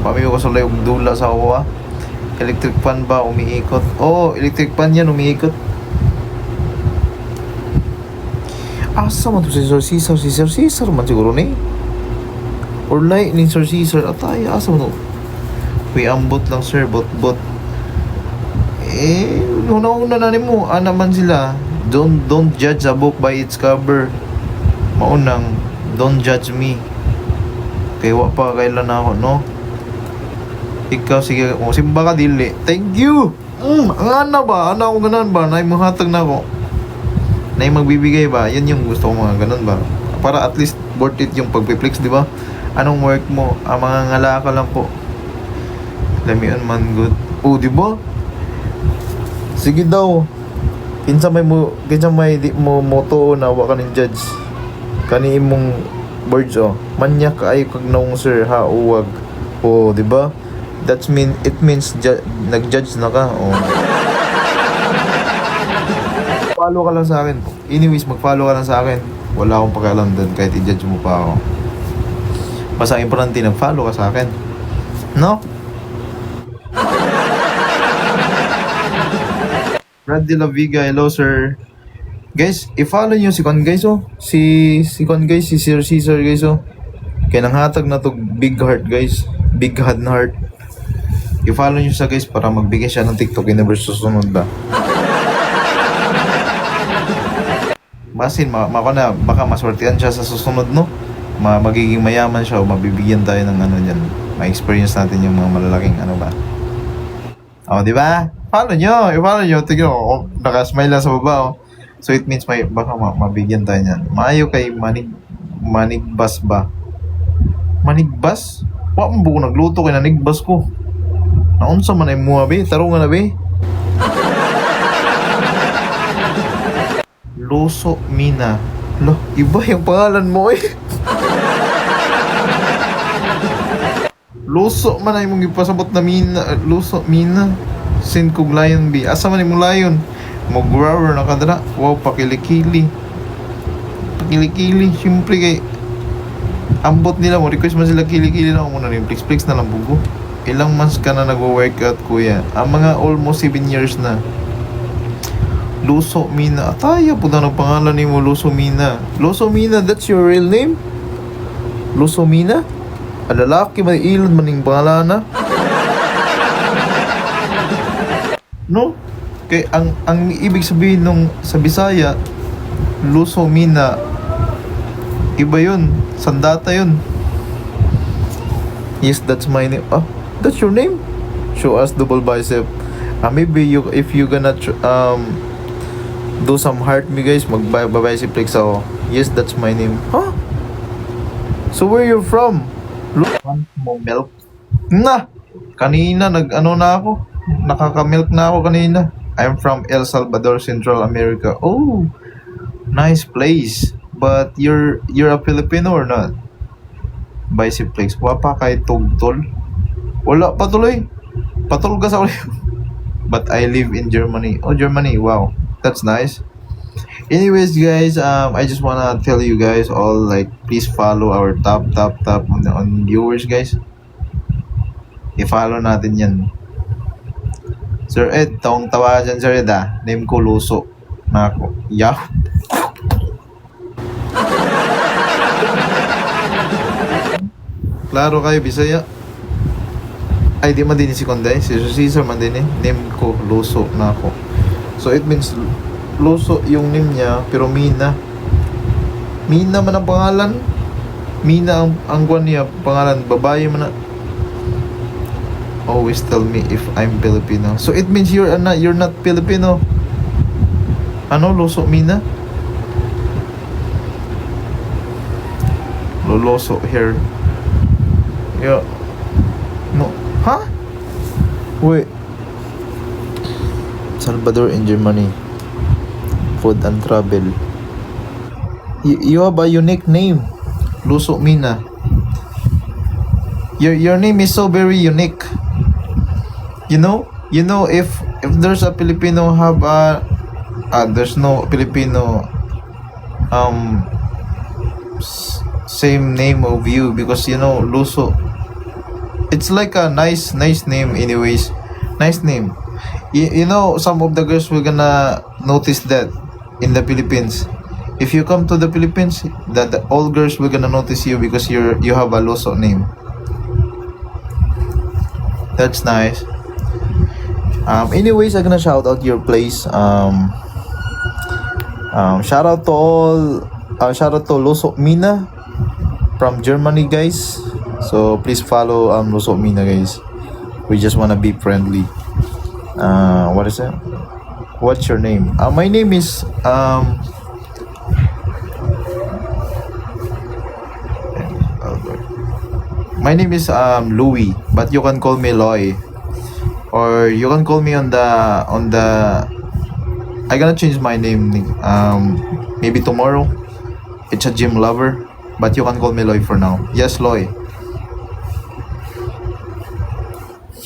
Pamiyo ko sulay og dula sa ako. Electric fan ba umiikot? Oh, electric fan yan umiikot. Asa man to si Sir Caesar? Si Sir Caesar man siguro ni. Or like ni Sir Caesar. Atay, asa man to? Uy, ambot lang sir, bot. Eh, una-una na mo. Naman sila. Don't judge a book by its cover. Maunang, don't judge me. Kaya wa pa kailan ako, no? Ikaw, sige, simba ka dili. Thank you! Ang ana ba? Ana ko ganan ba? Nay muhatag na ako. Nay magbibigay ba? Yan yung gusto ko mga ganun ba? Para at least worth it yung pagpiplex, di ba? Anong work mo? Mga ngala ka lang po. Lamian man good. Oh, di ba? Sige daw. Kinsa may di mo moto na wa ka ning judge. Kani imong words manyak kaayo kag naong sir ha uwag. Oh, di ba? It means nag-judge na ka. Oh. Follow ka lang sa akin. Anyways, mag-follow ka lang sa akin. Wala akong pakialam doon kahit i-judge mo pa ako. Basta importante nag-follow ka sa akin. No? Brad De La Viga, hello sir. Guys, i-follow nyo si Con guys Si Con guys, si Sir Caesar guys Kaya nang hatag na to big heart guys. Big heart. I-follow nyo siya guys para magbigay siya ng TikTok universe susunod ba. Basin, baka maswertihan siya sa susunod no. Magiging mayaman siya o mabibigyan tayo ng ano dyan. Ma-experience natin yung mga malalaking ano ba. O, di ba? I-follow nyo. Tignan mo, nakasmile lang sa baba So it means baka mabigyan tayo niyan. Maayo kay Manigbas ba? Manigbas? Wa mo buko nagluto kay nanigbas ko. Naunsa man ay muha be? Tarungan na be? Loso Mina. Lo, iba yung pangalan mo Loso man ay mong ipasabot na Mina. Loso Mina. Sin kog lion be. Asa man imong lion? Mag-grower na kadra. Wow, pakilikili. Siyempre kay ambot nila mo. Request man sila kilikili na ako muna rin. Flix na lang bugo. Ilang months ka na nag-workout kuya? Ang mga almost 7 years na. Luso Mina. Ataya po na ng pangalan ni mo, Luso Mina. Luso Mina, that's your real name? Luso Mina? Lalaki, may ilod maning pangalan na? No? Kay ang ibig sabihin nung sa Bisaya, Luso Mina, iba yun. Sandata yun. Yes, that's my name. That's your name? Show us double bicep. Maybe if you gonna do some heart me guys, magbabicep flex ako. Yes, that's my name. Huh? So where you from? Look, mo milk. Na! Kanina nakaka-milk na ako kanina. I'm from El Salvador, Central America. Oh, nice place. But you're a Filipino or not? Bicep flex. Wapa kay tugtol. Wala patuloy. Patol ka sa ulit. But I live in Germany. Oh, Germany. Wow. That's nice. Anyways, guys, I just wanna tell you guys all like please follow our top on viewers, guys. I-follow natin yan. Sir Ed, taong tawa dyan Sir Ed Name ko Luso. Na ako. Yeah. Klaro kayo, Bisaya. Ay, di man din si Konday. Si Caesar man din Name ko Luso na ako. So it means Luso yung name niya, pero Mina. Mina man ang pangalan. Mina ang kwan niya, pangalan. Babae man na. Always tell me if I'm Filipino. So it means you're not Filipino. Ano, Luso Mina? Loloso here. Yeah. No. Huh? Wait. Salvador in Germany. Food and travel. You have a unique name. Luso Mina. Your name is so very unique. You know if there's a Filipino have there's no Filipino same name of you because Luso It's like a nice name anyways. Nice name. You know, some of the girls will gonna notice that in the Philippines. If you come to the Philippines, that all girls will gonna notice you because you have a Luso name. That's nice. Anyways, I'm gonna shout out your place. Shout out to all. Shout out to Luso Mina from Germany, guys. So please follow Luso Mina, guys. We just wanna be friendly. What is that? What's your name? My name is My name is Louis, but you can call me Loy, or you can call me on the. I gonna change my name. Maybe tomorrow. It's a gym lover, but you can call me Loy for now. Yes, Loy.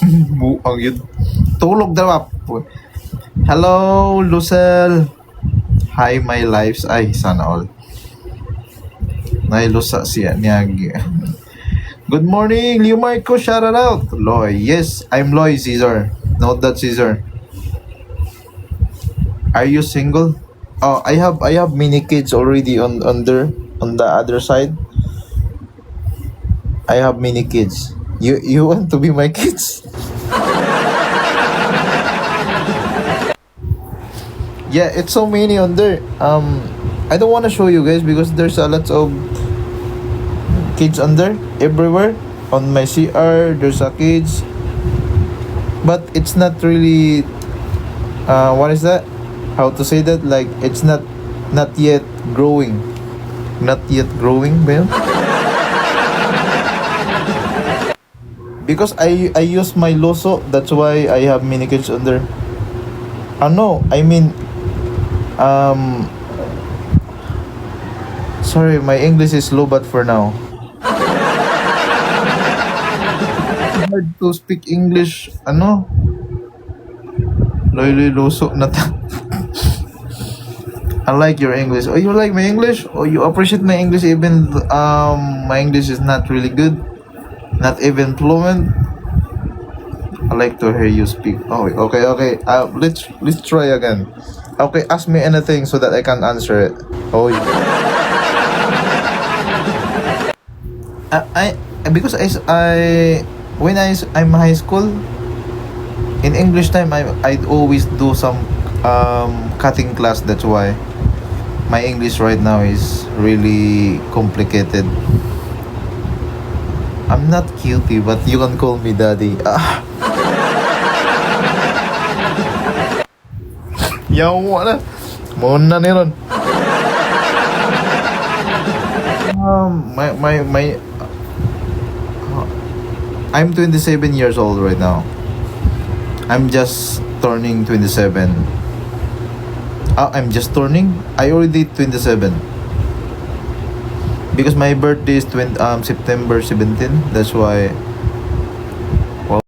Ang yun. Tulog daw. Hello, Lucel. Hi, my lives. Ay, sana all. Nailusa siya niyagi. Good morning, Leo Marco. Shout out, Loy. Yes, I'm Loy Caesar. Note that, Caesar. Are you single? Oh, I have mini kids already on the other side. I have mini kids. You want to be my kids? Yeah, it's so many on there. I don't want to show you guys because there's a lot of kids on there everywhere. On my CR, there's a kids, but it's not really. What is that? How to say that? Like it's not yet growing. Not yet growing, well. Because I use my Loso, that's why I have mini kids on there. No, I mean, sorry, my English is low, but for now. Hard to speak English, Loy Loso na ta. I like your English. Oh, you like my English? Oh, you appreciate my English even my English is not really good. Not even fluent. I like to hear you speak. Oh, okay. Let's try again. Okay, ask me anything so that I can answer it. Oh, yeah. I because I when I'm high school in English time I'd always do some cutting class. That's why my English right now is really complicated. I'm not cutie, but you can call me daddy. Yawa na. Muna ni ron. My I'm 27 years old right now. I'm just turning 27. I'm just turning. I already 27. Because my birthday is September 17. That's why